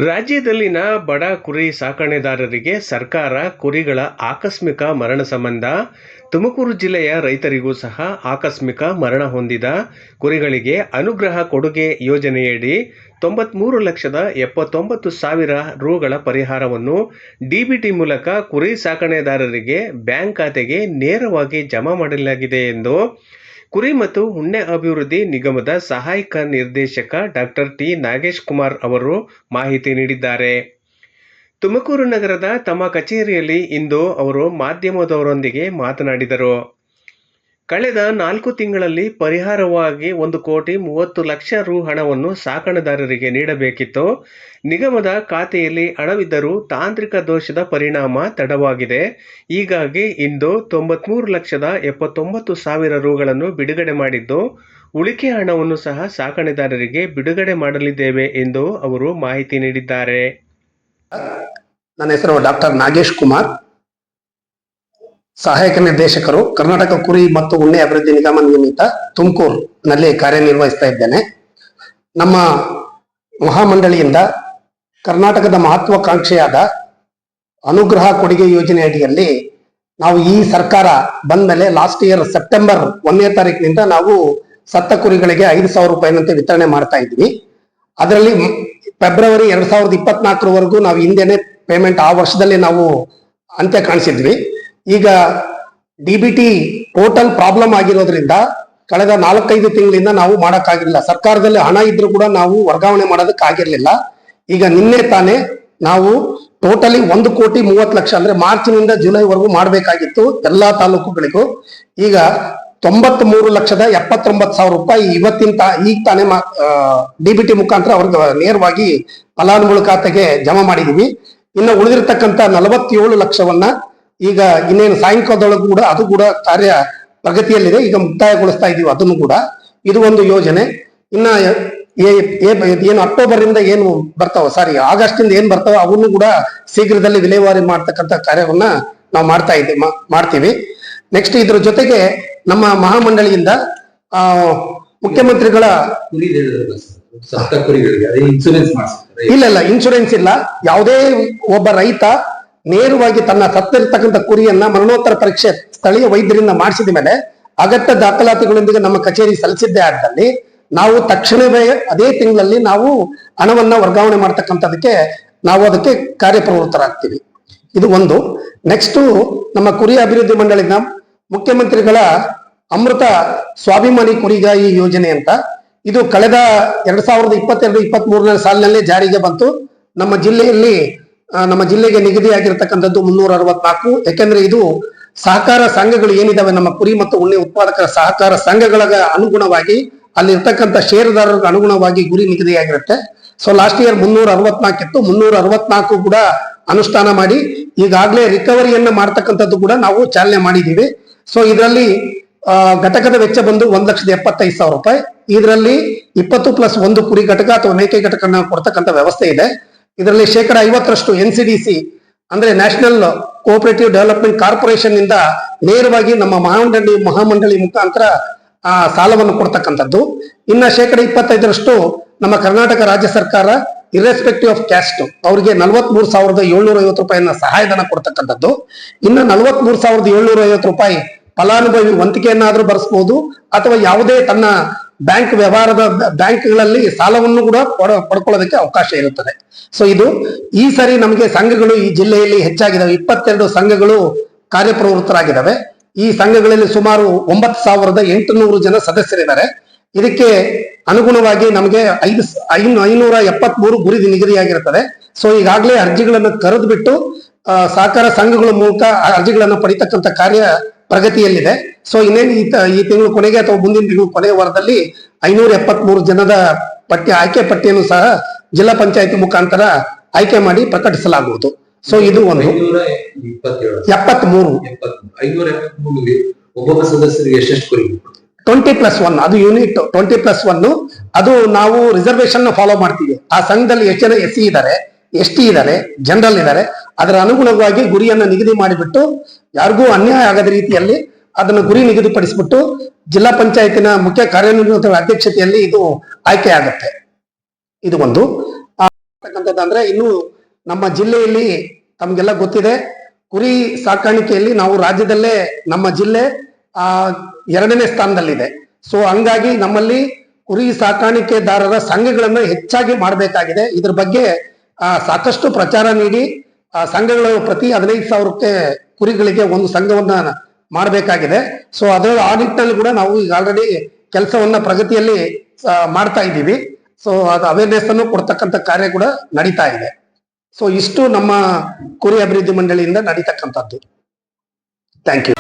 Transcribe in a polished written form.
ರಾಜ್ಯದಲ್ಲಿನ ಬಡ ಕುರಿ ಸಾಕಣೆದಾರರಿಗೆ ಸರ್ಕಾರ ಕುರಿಗಳ ಆಕಸ್ಮಿಕ ಮರಣ ಸಂಬಂಧ ತುಮಕೂರು ಜಿಲ್ಲೆಯ ರೈತರಿಗೂ ಸಹ ಆಕಸ್ಮಿಕ ಮರಣ ಹೊಂದಿದ ಕುರಿಗಳಿಗೆ ಅನುಗ್ರಹ ಕೊಡುಗೆ ಯೋಜನೆಯಡಿ 93,79,000 ರುಗಳ ಪರಿಹಾರವನ್ನು ಡಿಬಿಟಿ ಮೂಲಕ ಕುರಿ ಸಾಕಣೆದಾರರಿಗೆ ಬ್ಯಾಂಕ್ ಖಾತೆಗೆ ನೇರವಾಗಿ ಜಮಾ ಮಾಡಲಾಗಿದೆ ಎಂದು ಕುರಿ ಮತ್ತು ಉಣ್ಣೆ ಅಭಿವೃದ್ಧಿ ನಿಗಮದ ಸಹಾಯಕ ನಿರ್ದೇಶಕ ಡಾಕ್ಟರ್ ಟಿ ನಾಗೇಶ್ ಕುಮಾರ್ ಅವರು ಮಾಹಿತಿ ನೀಡಿದ್ದಾರೆ. ತುಮಕೂರು ನಗರದ ತಮ್ಮ ಕಚೇರಿಯಲ್ಲಿ ಇಂದು ಅವರು ಮಾಧ್ಯಮದವರೊಂದಿಗೆ ಮಾತನಾಡಿದರು. ಕಳೆದ 4 ತಿಂಗಳಲ್ಲಿ ಪರಿಹಾರವಾಗಿ 1,30,00,000 ರು ಹಣವನ್ನು ಸಾಕಣೆದಾರರಿಗೆ ನೀಡಬೇಕಿತ್ತು. ನಿಗಮದ ಖಾತೆಯಲ್ಲಿ ಹಣವಿದ್ದರೂ ತಾಂತ್ರಿಕ ದೋಷದ ಪರಿಣಾಮ ತಡವಾಗಿದೆ. ಹೀಗಾಗಿ ಇಂದು 93,79,000 ರುಗಳನ್ನು ಬಿಡುಗಡೆ ಮಾಡಿದ್ದು, ಉಳಿಕೆ ಹಣವನ್ನು ಸಹ ಸಾಕಣೆದಾರರಿಗೆ ಬಿಡುಗಡೆ ಮಾಡಲಿದ್ದೇವೆ ಎಂದು ಅವರು ಮಾಹಿತಿ ನೀಡಿದ್ದಾರೆ. ನನ್ನ ಹೆಸರು ಡಾಕ್ಟರ್ ನಾಗೇಶ್ ಕುಮಾರ್, ಸಹಾಯಕ ನಿರ್ದೇಶಕರು, ಕರ್ನಾಟಕ ಕುರಿ ಮತ್ತು ಉಣ್ಣೆ ಅಭಿವೃದ್ಧಿ ನಿಗಮ ನಿಯಮಿತ ತುಮಕೂರು ನಲ್ಲಿ ಕಾರ್ಯನಿರ್ವಹಿಸ್ತಾ ಇದ್ದೇನೆ. ನಮ್ಮ ಮಹಾಮಂಡಳಿಯಿಂದ ಕರ್ನಾಟಕದ ಮಹತ್ವಾಕಾಂಕ್ಷೆಯಾದ ಅನುಗ್ರಹ ಕೊಡುಗೆ ಯೋಜನೆ ಅಡಿಯಲ್ಲಿ ನಾವು ಈ ಸರ್ಕಾರ ಬಂದ ಮೇಲೆ ಲಾಸ್ಟ್ ಇಯರ್ ಸೆಪ್ಟೆಂಬರ್ 1ನೇ ತಾರೀಕಿನಿಂದ ನಾವು ಸತ್ತ ಕುರಿಗಳಿಗೆ 5,000 ರೂಪಾಯಿನಂತೆ ವಿತರಣೆ ಮಾಡ್ತಾ ಇದ್ವಿ. ಅದರಲ್ಲಿ ಫೆಬ್ರವರಿ 2024 ನಾವು ಹಿಂದೆನೆ ಪೇಮೆಂಟ್ ಆ ವರ್ಷದಲ್ಲಿ ನಾವು ಅಂತ್ಯ ಕಾಣಿಸಿದ್ವಿ. ಈಗ ಡಿಬಿಟಿ ಪೋರ್ಟಲ್ ಪ್ರಾಬ್ಲಮ್ ಆಗಿರೋದ್ರಿಂದ ಕಳೆದ 4-5 ತಿಂಗಳಿಂದ ನಾವು ಮಾಡಕ್ಕಾಗಿರ್ಲಿಲ್ಲ. ಸರ್ಕಾರದಲ್ಲಿ ಹಣ ಇದ್ರೂ ಕೂಡ ನಾವು ವರ್ಗಾವಣೆ ಮಾಡೋದಕ್ಕೆ ಆಗಿರ್ಲಿಲ್ಲ. ಈಗ ನಿನ್ನೆ ತಾನೇ ನಾವು ಟೋಟಲಿ 1,30,30,00,000 ಅಂದ್ರೆ ಮಾರ್ಚ್ನಿಂದ ಜುಲೈವರೆಗೂ ಮಾಡಬೇಕಾಗಿತ್ತು ಎಲ್ಲಾ ತಾಲೂಕುಗಳಿಗೂ. ಈಗ 93,79,000 ರೂಪಾಯಿ ಈಗ ತಾನೇ ಡಿಬಿಟಿ ಮುಖಾಂತರ ಅವ್ರಿಗೆ ನೇರವಾಗಿ ಫಲಾನುಭವಿ ಖಾತೆಗೆ ಜಮಾ ಮಾಡಿದೀವಿ. ಇನ್ನು ಉಳಿದಿರ್ತಕ್ಕಂಥ 47 ಲಕ್ಷವನ್ನ ಈಗ ಇನ್ನೇನು ಸಾಯಂಕಾಲದೊಳಗೂ ಕೂಡ ಅದು ಕೂಡ ಕಾರ್ಯ ಪ್ರಗತಿಯಲ್ಲಿದೆ. ಈಗ ಮುಕ್ತಾಯಗೊಳಿಸ್ತಾ ಇದೀವಿ ಅದನ್ನು ಕೂಡ. ಇದು ಒಂದು ಯೋಜನೆ. ಇನ್ನ ಏನು ಅಕ್ಟೋಬರ್ ಇಂದ ಏನು ಬರ್ತಾವ, ಆಗಸ್ಟ್ ಇಂದ ಏನ್ ಬರ್ತಾವ ಅವನ್ನು ಕೂಡ ಶೀಘ್ರದಲ್ಲಿ ವಿಲೇವಾರಿ ಮಾಡ್ತಕ್ಕಂಥ ಕಾರ್ಯವನ್ನ ನಾವು ಮಾಡ್ತೀವಿ. ನೆಕ್ಸ್ಟ್ ಇದ್ರ ಜೊತೆಗೆ ನಮ್ಮ ಮಹಾಮಂಡಳಿಯಿಂದ ಮುಖ್ಯಮಂತ್ರಿಗಳ ಇಲ್ಲ ಇನ್ಶೂರೆನ್ಸ್ ಇಲ್ಲ. ಯಾವುದೇ ಒಬ್ಬ ರೈತ ನೇರವಾಗಿ ತನ್ನ ಸತ್ತಿರ್ತಕ್ಕಂಥ ಕುರಿಯನ್ನ ಮರಣೋತ್ತರ ಪರೀಕ್ಷೆ ಸ್ಥಳೀಯ ವೈದ್ಯರಿಂದ ಮಾಡಿಸಿದ ಮೇಲೆ ಅಗತ್ಯ ದಾಖಲಾತಿಗಳೊಂದಿಗೆ ನಮ್ಮ ಕಚೇರಿ ಸಲ್ಲಿಸಿದ್ದೇ ಆದಲ್ಲಿ ನಾವು ತಕ್ಷಣವೇ ಅದೇ ತಿಂಗಳಲ್ಲಿ ನಾವು ಹಣವನ್ನ ವರ್ಗಾವಣೆ ಮಾಡ್ತಕ್ಕಂಥದಕ್ಕೆ ನಾವು ಅದಕ್ಕೆ ಕಾರ್ಯಪ್ರವೃತ್ತರಾಗ್ತೀವಿ. ಇದು ಒಂದು. ನೆಕ್ಸ್ಟ್ ನಮ್ಮ ಕುರಿ ಅಭಿವೃದ್ಧಿ ಮಂಡಳಿನ ಮುಖ್ಯಮಂತ್ರಿಗಳ ಅಮೃತ ಸ್ವಾಭಿಮಾನಿ ಕುರಿಗಾಯಿ ಯೋಜನೆ ಅಂತ, ಇದು ಕಳೆದ 2022-23 ಸಾಲಿನಲ್ಲೇ ಜಾರಿಗೆ ಬಂತು. ನಮ್ಮ ಜಿಲ್ಲೆಗೆ ನಿಗದಿಯಾಗಿರ್ತಕ್ಕಂಥದ್ದು 364. ಯಾಕೆಂದ್ರೆ ಇದು ಸಹಕಾರ ಸಂಘಗಳು ಏನಿದಾವೆ, ನಮ್ಮ ಕುರಿ ಮತ್ತು ಉಣ್ಣೆ ಉತ್ಪಾದಕರ ಸಹಕಾರ ಸಂಘಗಳ ಅನುಗುಣವಾಗಿ ಅಲ್ಲಿ ಇರ್ತಕ್ಕಂಥ ಷೇರುದಾರರಿಗೆ ಅನುಗುಣವಾಗಿ ಗುರಿ ನಿಗದಿಯಾಗಿರುತ್ತೆ. ಸೊ ಲಾಸ್ಟ್ ಇಯರ್ 364 ಇತ್ತು. 364 ಕೂಡ ಅನುಷ್ಠಾನ ಮಾಡಿ ಈಗಾಗಲೇ ರಿಕವರಿಯನ್ನ ಮಾಡ್ತಕ್ಕಂಥದ್ದು ಕೂಡ ನಾವು ಚಾಲನೆ ಮಾಡಿದೀವಿ. ಸೊ ಇದರಲ್ಲಿ ಘಟಕದ ವೆಚ್ಚ ಬಂದು 1,75,000 ರೂಪಾಯಿ. ಇದರಲ್ಲಿ 20+1 ಕುರಿ ಘಟಕ ಅಥವಾ ಮೇಕೆ ಘಟಕನ ಕೊಡ್ತಕ್ಕಂಥ ವ್ಯವಸ್ಥೆ ಇದೆ. ಇದರಲ್ಲಿ 50% NCDC ಅಂದ್ರೆ ನ್ಯಾಷನಲ್ ಕೋಆಪರೇಟಿವ್ ಡೆವಲಪ್ಮೆಂಟ್ ಕಾರ್ಪೊರೇಷನ್ ಇಂದ ನೇರವಾಗಿ ನಮ್ಮ ಮಹಾಮಂಡಳಿ ಮುಖಾಂತರ ಸಾಲವನ್ನು ಕೊಡ್ತಕ್ಕಂಥದ್ದು. ಇನ್ನ 25% ನಮ್ಮ ಕರ್ನಾಟಕ ರಾಜ್ಯ ಸರ್ಕಾರ ಇರ್ರೆಸ್ಪೆಕ್ಟಿವ್ ಆಫ್ ಕ್ಯಾಸ್ಟ್ ಅವರಿಗೆ 43,750 ರೂಪಾಯಿನ ಸಹಾಯಧನ ಕೊಡ್ತಕ್ಕಂಥದ್ದು. ಇನ್ನ 43,750 ರೂಪಾಯಿ ಫಲಾನುಭವಿ ವಂತಿಕೆಯನ್ನಾದ್ರೂ ಬರೆಸಬಹುದು ಅಥವಾ ಯಾವುದೇ ತನ್ನ ಬ್ಯಾಂಕ್ ವ್ಯವಹಾರದ ಬ್ಯಾಂಕ್ಗಳಲ್ಲಿ ಸಾಲವನ್ನು ಕೂಡ ಪಡ್ಕೊಳ್ಳೋದಕ್ಕೆ ಅವಕಾಶ ಇರುತ್ತದೆ. ಸೊ ಇದು ಈ ಸರಿ ನಮಗೆ ಸಂಘಗಳು ಈ ಜಿಲ್ಲೆಯಲ್ಲಿ ಹೆಚ್ಚಾಗಿದ್ದಾವೆ. 22 ಸಂಘಗಳು ಕಾರ್ಯಪ್ರವೃತ್ತರಾಗಿದ್ದಾವೆ. ಈ ಸಂಘಗಳಲ್ಲಿ ಸುಮಾರು 9,800 ಜನ ಸದಸ್ಯರಿದ್ದಾರೆ. ಇದಕ್ಕೆ ಅನುಗುಣವಾಗಿ ನಮಗೆ 573 ಗುರಿ ನಿಗದಿಯಾಗಿರುತ್ತದೆ. ಸೊ ಈಗಾಗಲೇ ಅರ್ಜಿಗಳನ್ನು ಕರೆದು ಬಿಟ್ಟು ಸಹಕಾರ ಸಂಘಗಳ ಮೂಲಕ ಅರ್ಜಿಗಳನ್ನು ಪಡಿತಕ್ಕಂಥ ಕಾರ್ಯ ಪ್ರಗತಿಯಲ್ಲಿದೆ. ಸೊ ಇನ್ನೇನು ಈ ತಿಂಗಳು ಕೊನೆಗೆ ಅಥವಾ ಮುಂದಿನ ತಿಂಗಳು ಕೊನೆಯ ವಾರದಲ್ಲಿ 573 ಜನದ ಆಯ್ಕೆ ಪಟ್ಟಿಯನ್ನು ಸಹ ಜಿಲ್ಲಾ ಪಂಚಾಯತ್ ಮುಖಾಂತರ ಆಯ್ಕೆ ಮಾಡಿ ಪ್ರಕಟಿಸಲಾಗುವುದು. ಸೊ ಇದು ಒಂದು 73 20+1 ಅದು ಯೂನಿಟ್ 20+1 ಅದು ನಾವು ರಿಸರ್ವೇಶನ್ ಫಾಲೋ ಮಾಡ್ತೀವಿ. ಆ ಸಂಘದಲ್ಲಿ ಎಷ್ಟು ಜನ SC ಇದ್ದಾರೆ, ST ಇದ್ದಾರೆ, ಜನರಲ್ ಇದ್ದಾರೆ, ಅದರ ಅನುಗುಣವಾಗಿ ಗುರಿಯನ್ನ ನಿಗದಿ ಮಾಡಿಬಿಟ್ಟು ಯಾರಿಗೂ ಅನ್ಯಾಯ ಆಗದ ರೀತಿಯಲ್ಲಿ ಅದನ್ನು ಗುರಿ ನಿಗದಿಪಡಿಸಿಬಿಟ್ಟು ಜಿಲ್ಲಾ ಪಂಚಾಯತಿನ ಮುಖ್ಯ ಕಾರ್ಯನಿರ್ವಾಹಕ ಅಧ್ಯಕ್ಷತೆಯಲ್ಲಿ ಇದು ಆಯ್ಕೆ ಆಗುತ್ತೆ. ಇದು ಒಂದು. ಅಂದ್ರೆ ಇನ್ನು ನಮ್ಮ ಜಿಲ್ಲೆಯಲ್ಲಿ ತಮ್ಗೆಲ್ಲ ಗೊತ್ತಿದೆ, ಕುರಿ ಸಾಕಾಣಿಕೆಯಲ್ಲಿ ನಾವು ರಾಜ್ಯದಲ್ಲೇ ನಮ್ಮ ಜಿಲ್ಲೆ 2ನೇ ಸ್ಥಾನದಲ್ಲಿದೆ. ಸೊ ಹಂಗಾಗಿ ನಮ್ಮಲ್ಲಿ ಕುರಿ ಸಾಕಾಣಿಕೆದಾರರ ಸಂಘಗಳನ್ನ ಹೆಚ್ಚಾಗಿ ಮಾಡಬೇಕಾಗಿದೆ. ಇದ್ರ ಬಗ್ಗೆ ಸಾಕಷ್ಟು ಪ್ರಚಾರ ನೀಡಿ ಸಂಘಗಳು ಪ್ರತಿ 15,000 ಕುರಿಗಳಿಗೆ ಒಂದು ಸಂಘವನ್ನ ಮಾಡಬೇಕಾಗಿದೆ. ಸೊ ಅದರ ಆಡಿಟ್ ನಲ್ಲಿ ಕೂಡ ನಾವು ಈಗ ಆಲ್ರೆಡಿ ಕೆಲಸವನ್ನ ಪ್ರಗತಿಯಲ್ಲಿ ಮಾಡ್ತಾ ಇದ್ದೀವಿ. ಸೊ ಅದು ಅವೇರ್ನೆಸ್ ಅನ್ನು ಕೊಡ್ತಕ್ಕಂಥ ಕಾರ್ಯ ಕೂಡ ನಡೀತಾ ಇದೆ. ಸೊ ಇಷ್ಟು ನಮ್ಮ ಕುರಿ ಅಭಿವೃದ್ಧಿ ಮಂಡಳಿಯಿಂದ ನಡೀತಕ್ಕಂಥದ್ದು. Thank you.